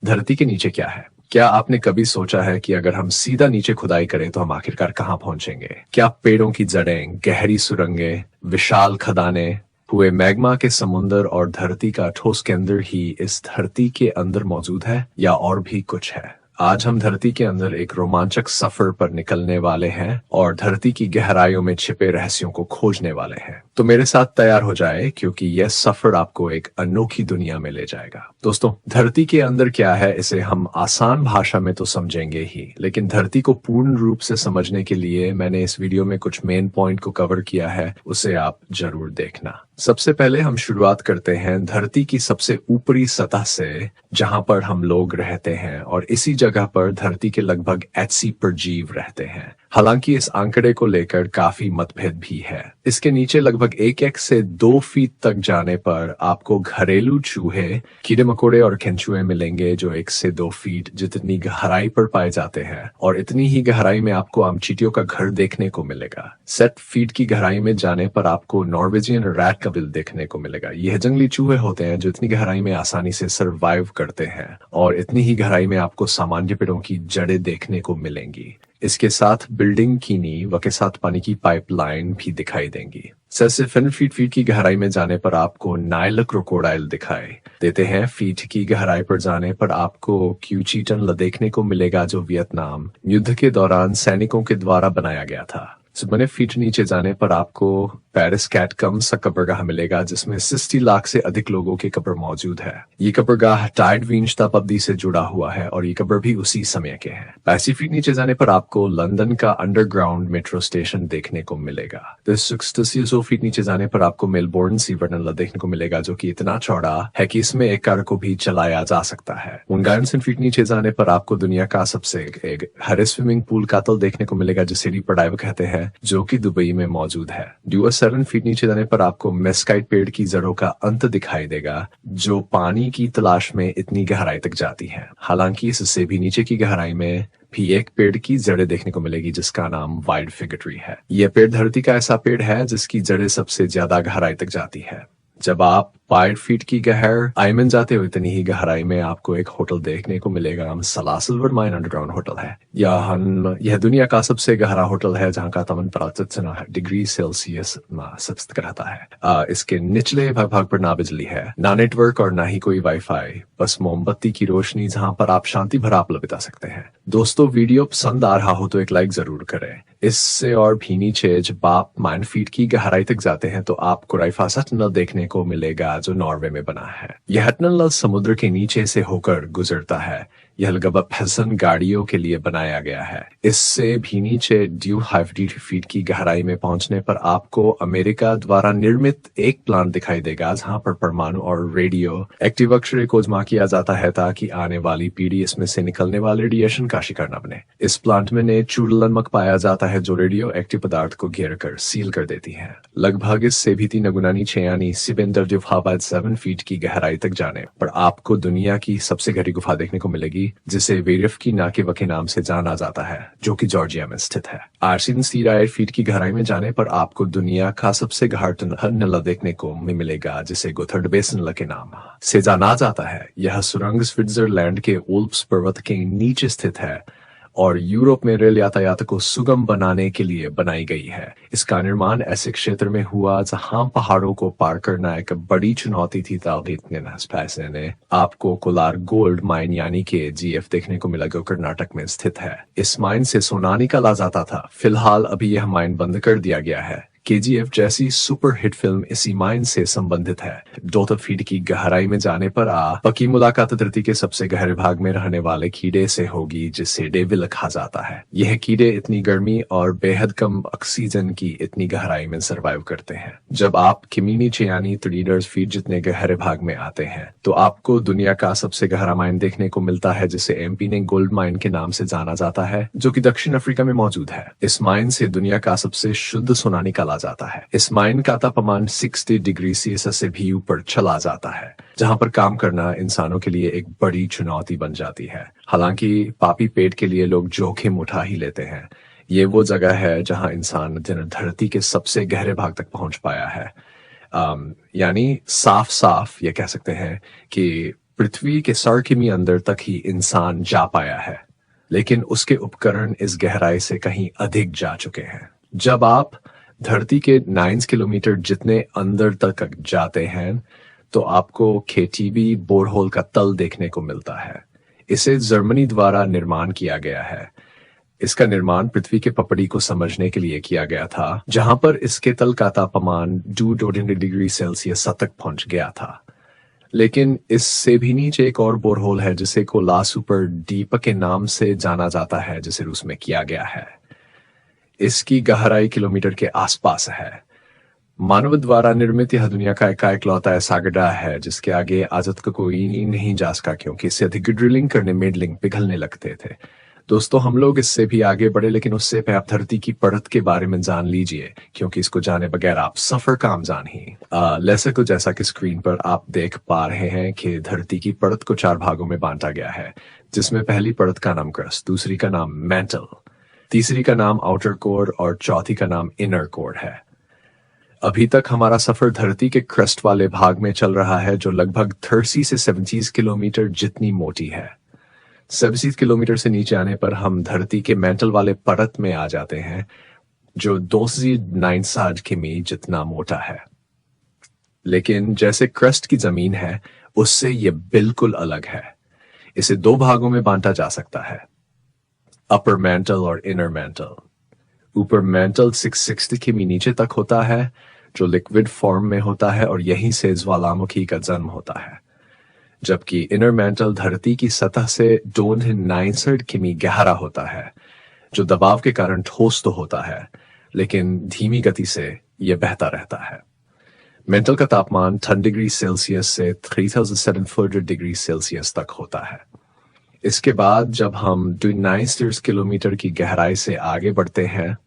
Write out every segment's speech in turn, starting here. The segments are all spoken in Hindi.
धरती के नीचे क्या है? क्या आपने कभी सोचा है कि अगर हम सीधा नीचे खुदाई करें तो हम आखिरकार कहाँ पहुंचेंगे? क्या पेड़ों की जड़ें, गहरी सुरंगें, विशाल खदानें, हुए मैग्मा के समुंदर और धरती का ठोस केंद्र ही इस धरती के अंदर मौजूद है, या और भी कुछ है? आज हम धरती के अंदर एक रोमांचक सफर पर निकलने वाले हैं और धरती की गहराइयों में छिपे रहस्यों को खोजने वाले हैं। तो मेरे साथ तैयार हो जाए, क्योंकि यह सफर आपको एक अनोखी दुनिया में ले जाएगा। दोस्तों, धरती के अंदर क्या है इसे हम आसान भाषा में तो समझेंगे ही, लेकिन धरती को पूर्ण रूप से समझने के लिए मैंने इस वीडियो में कुछ मेन पॉइंट को कवर किया है, उसे आप जरूर देखना। सबसे पहले हम शुरुआत करते हैं धरती की सबसे ऊपरी सतह से, जहां पर हम लोग रहते हैं, और इसी जगह पर धरती के लगभग 80 परजीव रहते हैं। हालांकि इस आंकड़े को लेकर काफी मतभेद भी है। इसके नीचे लगभग 1 से 2 फीट तक जाने पर आपको घरेलू चूहे, कीड़े मकोड़े और केंचुए मिलेंगे जो 1 से 2 फीट जितनी गहराई पर पाए जाते हैं, और इतनी ही गहराई में आपको आमचीटियों का घर देखने को मिलेगा। 7 फीट की गहराई में जाने पर आपको नॉर्वेजियन रैट का बिल देखने को मिलेगा। यह जंगली चूहे होते हैं जो इतनी गहराई में आसानी से सर्वाइव करते हैं, और इतनी ही गहराई में आपको सामान्य पेड़ों की जड़ें देखने को मिलेंगी। इसके साथ बिल्डिंग की नींव के साथ पानी की पाइपलाइन भी दिखाई देंगी। 6 से 7 फीट की गहराई में जाने पर आपको नाइल क्रोकोडाइल दिखाई देते हैं। फीट की गहराई पर जाने पर आपको क्यूचीटन देखने को मिलेगा, जो वियतनाम युद्ध के दौरान सैनिकों के द्वारा बनाया गया था। बने फीट नीचे जाने पर आपको पेरिस कैटकम्स सा कब्रगाह मिलेगा, जिसमें 60 लाख से अधिक लोगों की कब्र मौजूद है। ये कब्रगाह टाइड वींश तापदी से जुड़ा हुआ है, और ये कब्र भी उसी समय के हैं। 80 फीट नीचे जाने पर आपको लंदन का अंडरग्राउंड मेट्रो स्टेशन देखने को मिलेगा। 100 फीट नीचे जाने पर आपको मेलबोर्न सी टनल देखने को मिलेगा, जो कि इतना चौड़ा है कि इसमें एक कार को भी चलाया जा सकता है। 1 फीट नीचे जाने पर आपको दुनिया का सबसे हरे स्विमिंग पूल का तल देखने को मिलेगा, जिसे डीपर कहते हैं, जो कि दुबई में मौजूद है। 7 फीट नीचे जाने पर आपको मेस्काइट पेड़ की जड़ों का अंत दिखाई देगा, जो पानी की तलाश में इतनी गहराई तक जाती है। हालांकि इससे भी नीचे की गहराई में भी एक पेड़ की जड़ें देखने को मिलेगी, जिसका नाम वाइल्ड फिग ट्री है। यह पेड़ धरती का ऐसा पेड़ है जिसकी जड़ें सबसे ज्यादा गहराई तक जाती है। जब आप 5 फीट की गहराई में जाते हो, इतनी ही गहराई में आपको एक होटल देखने को मिलेगा। नाम सलासिल्वर माइन अंडरग्राउंड होटल है। यह दुनिया का सबसे गहरा होटल है, जहां का तापमान 75 डिग्री सेल्सियस स्थित रहता है। इसके निचले भाग पर ना बिजली है, ना नेटवर्क और ना ही कोई वाईफाई, बस मोमबत्ती की रोशनी, जहां पर आप शांति भरा आप बिता सकते हैं। दोस्तों, वीडियो पसंद आ रहा हो तो एक लाइक जरूर करें। इससे और भी नीचे जब आप 9 फीट की गहराई तक जाते हैं तो आपको राइफासा टनल देखने को मिलेगा, जो नॉर्वे में बना है। यह टनल समुद्र के नीचे से होकर गुजरता है। यह लगभग फैशन गाड़ियों के लिए बनाया गया है। इससे भी नीचे 250 फीट की गहराई में पहुंचने पर आपको अमेरिका द्वारा निर्मित एक प्लांट दिखाई देगा, जहां पर परमाणु और रेडियो एक्टिव अक्षय को जमा किया जाता है, ताकि आने वाली पीढ़ी इसमें से निकलने वाले रेडिएशन का शिकार न बने। इस प्लांट में चूर्ण नमक पाया जाता है, जो रेडियो एक्टिव पदार्थ को घेर कर सील कर देती है। लगभग इससे भी 3 गुना नीचे यानी 7 फीट की गहराई तक जाने पर आपको दुनिया की सबसे गहरी गुफा देखने को मिलेगी, जिसे वेरिफ की नाकेवा के नाम से जाना जाता है, जो कि जॉर्जिया में स्थित है। 8 फीट की गहराई में जाने पर आपको दुनिया का सबसे गहरा टनल देखने को मिलेगा, जिसे गोथर्ड बेसन के नाम से जाना जाता है। यह सुरंग स्विट्जरलैंड के ओल्प्स पर्वत के नीचे स्थित है और यूरोप में रेल यातायात को सुगम बनाने के लिए बनाई गई है। इसका निर्माण ऐसे क्षेत्र में हुआ जहां पहाड़ों को पार करना एक बड़ी चुनौती थी। पैसे ने आपको कोलार गोल्ड माइन यानी कि जीएफ देखने को मिला, जो कर्नाटक में स्थित है। इस माइन से सोना निकाला जाता था। फिलहाल अभी यह माइन बंद कर दिया गया है। केजीएफ जैसी सुपर हिट फिल्म इसी माइन से संबंधित है। 2 फीट की गहराई में जाने पर आपकी मुलाकात धरती के सबसे गहरे भाग में रहने वाले कीड़े से होगी, जिसे डेविल कहा जाता है। यह कीड़े इतनी गर्मी और बेहद कम ऑक्सीजन की इतनी गहराई में सरवाइव करते हैं। जब आप किमी यानी 3 फीट जितने गहरे भाग में आते हैं तो आपको दुनिया का सबसे गहरा माइन देखने को मिलता है, जिसे एमपी ने गोल्ड माइन के नाम से जाना जाता है, जो कि दक्षिण अफ्रीका में मौजूद है। इस माइन से दुनिया का सबसे शुद्ध सोना निकाला जाता है। इस माइन का तापमान 60 डिग्री सेल्सियस से भी ऊपर चला जाता है, जहां पर काम करना इंसानों के लिए एक बड़ी चुनौती बन जाती है। हालांकि पापी पेट के लिए लोग जोखिम उठा ही लेते हैं। ये वो जगह है जहां इंसान धरती के सबसे गहरे भाग तक पहुंच पाया है। यानी साफ साफ ये कह सकते हैं कि पृथ्वी के 100 किमी अंदर तक ही इंसान जा पाया है, लेकिन उसके उपकरण इस गहराई से कहीं अधिक जा चुके हैं। जब आप धरती के 9 किलोमीटर जितने अंदर तक जाते हैं तो आपको केटीबी बोरहोल का तल देखने को मिलता है। इसे जर्मनी द्वारा निर्माण किया गया है। इसका निर्माण पृथ्वी के पपड़ी को समझने के लिए किया गया था, जहां पर इसके तल का तापमान 2 डिग्री सेल्सियस तक पहुंच गया था। लेकिन इससे भी नीचे एक और बोरहोल है जिसे कोला सुपर डीप के नाम से जाना जाता है, जिसे रूस में किया गया है। इसकी गहराई किलोमीटर के आसपास है। मानव द्वारा निर्मित यह दुनिया का इकलौता ऐसा गड्ढा है जिसके आगे आज तक कोई नहीं जा सका, क्योंकि इससे अधिक ड्रिलिंग करने में लिंक पिघलने लगते थे। दोस्तों, हम लोग इससे भी आगे बढ़े, लेकिन उससे पहले आप धरती की परत के बारे में जान लीजिए, क्योंकि इसको जाने बगैर आप सफर काम जान ही। जैसे को जैसा कि स्क्रीन पर आप देख पा रहे हैं कि धरती की परत को 4 भागों में बांटा गया है, जिसमें पहली परत का नाम क्रस्ट, दूसरी का नाम मैंटल, तीसरी का नाम आउटर कोर और चौथी का नाम इनर कोर है। अभी तक हमारा सफर धरती के क्रस्ट वाले भाग में चल रहा है, जो लगभग 30 से 70 किलोमीटर जितनी मोटी है। 70 किलोमीटर से नीचे आने पर हम धरती के मेंटल वाले परत में आ जाते हैं, जो 269 किमी जितना मोटा है। लेकिन जैसे क्रस्ट की जमीन है, उससे यह बिल्कुल अलग है। इसे 2 भागों में बांटा जा सकता है, अपर मेंटल और इनर मेंटल। ऊपर मेंटल 660 किमी नीचे तक होता है, जो लिक्विड फॉर्म में होता है, और यहीं से ज्वालामुखी का जन्म होता है। जबकि इनर मेंटल धरती की सतह से 269 किमी गहरा होता है, जो दबाव के कारण ठोस तो होता है, लेकिन धीमी गति से यह बहता रहता है। मेंटल का तापमान 10 डिग्री सेल्सियस से 3700 डिग्री सेल्सियस तक होता है। इसके बाद जब हम 29 किलोमीटर की गहराई से आगे बढ़ते हैं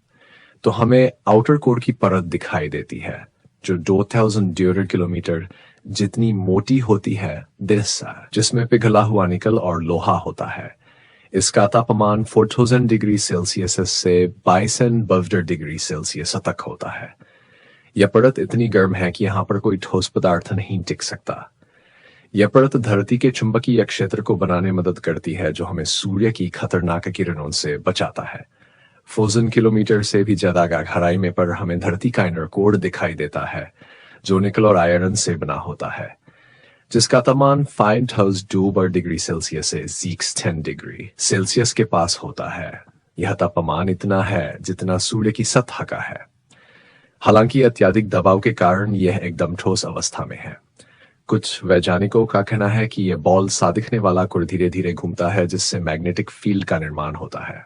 तो हमें आउटर कोर की परत दिखाई देती है, जो 2000 किलोमीटर जितनी मोटी होती है, जिसमें पिघला हुआ निकल और लोहा होता है। इसका तापमान 4000 डिग्री सेल्सियस से 2200 डिग्री सेल्सियस तक होता है। यह परत इतनी गर्म है कि यहाँ पर कोई ठोस पदार्थ नहीं टिक सकता। यह परत धरती के चुंबकीय क्षेत्र को बनाने में मदद करती है, जो हमें सूर्य की खतरनाक किरणों से बचाता है। 1000 किलोमीटर से भी ज्यादा गहराई में पर हमें धरती का इनर कोर दिखाई देता है, जो निकल और आयरन से बना होता है, जिसका तापमान 5002 डिग्री सेल्सियस से 10 डिग्री सेल्सियस के पास होता है। यह तापमान इतना है जितना सूर्य की सतह का है। हालांकि अत्यधिक दबाव के कारण यह एकदम ठोस अवस्था में है। कुछ वैज्ञानिकों का कहना है कि यह बॉल सा दिखने वाला कोर धीरे धीरे घूमता है, जिससे मैग्नेटिक फील्ड का निर्माण होता है।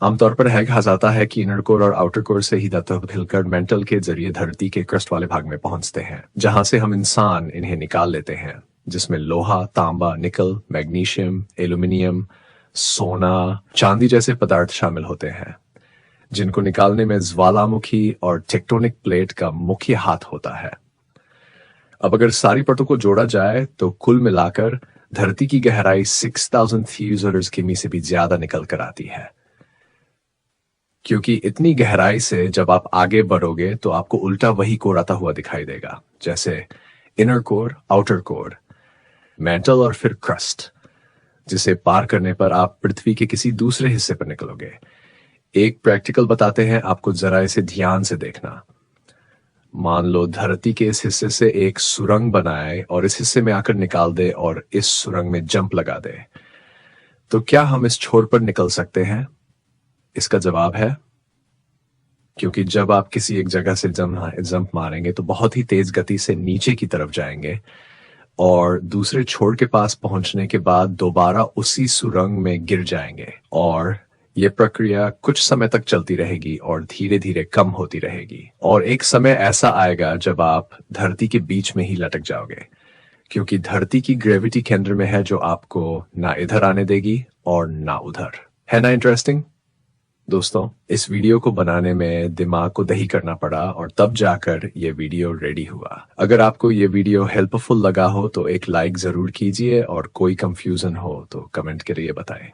आमतौर पर कहा जाता है कि इनर कोर और आउटर कोर से ही तत्व पिघलकर मेंटल के जरिए धरती के क्रस्ट वाले भाग में पहुंचते हैं, जहां से हम इंसान इन्हें निकाल लेते हैं, जिसमें लोहा, तांबा, निकल, मैग्नीशियम, एल्यूमिनियम, सोना, चांदी जैसे पदार्थ शामिल होते हैं, जिनको निकालने में ज्वालामुखी और टेक्टोनिक प्लेट का मुख्य हाथ होता है। अब अगर सारी परतों को जोड़ा जाए तो कुल मिलाकर धरती की गहराई 6000 किमी से भी ज्यादा निकल कर आती है। क्योंकि इतनी गहराई से जब आप आगे बढ़ोगे तो आपको उल्टा वही कोर आता हुआ दिखाई देगा, जैसे inner core, outer core, mental और फिर क्रस्ट, जिसे पार करने पर आप पृथ्वी के किसी दूसरे हिस्से पर निकलोगे। एक प्रैक्टिकल बताते हैं आपको, जरा इसे ध्यान से देखना। मान लो धरती के इस हिस्से से एक सुरंग बनाए और इस हिस्से में आकर निकाल दे और इस सुरंग में जंप लगा दे, तो क्या हम इस छोर पर निकल सकते हैं? इसका जवाब है क्योंकि जब आप किसी एक जगह से जंप मारेंगे तो बहुत ही तेज गति से नीचे की तरफ जाएंगे और दूसरे छोर के पास पहुंचने के बाद दोबारा उसी सुरंग में गिर जाएंगे, और यह प्रक्रिया कुछ समय तक चलती रहेगी और धीरे धीरे कम होती रहेगी, और एक समय ऐसा आएगा जब आप धरती के बीच में ही लटक जाओगे, क्योंकि धरती की ग्रेविटी केंद्र में है, जो आपको ना इधर आने देगी और ना उधर। है ना इंटरेस्टिंग? दोस्तों, इस वीडियो को बनाने में दिमाग को दही करना पड़ा और तब जाकर ये वीडियो रेडी हुआ। अगर आपको ये वीडियो हेल्पफुल लगा हो तो एक लाइक जरूर कीजिए, और कोई कंफ्यूजन हो तो कमेंट के जरिए बताएं।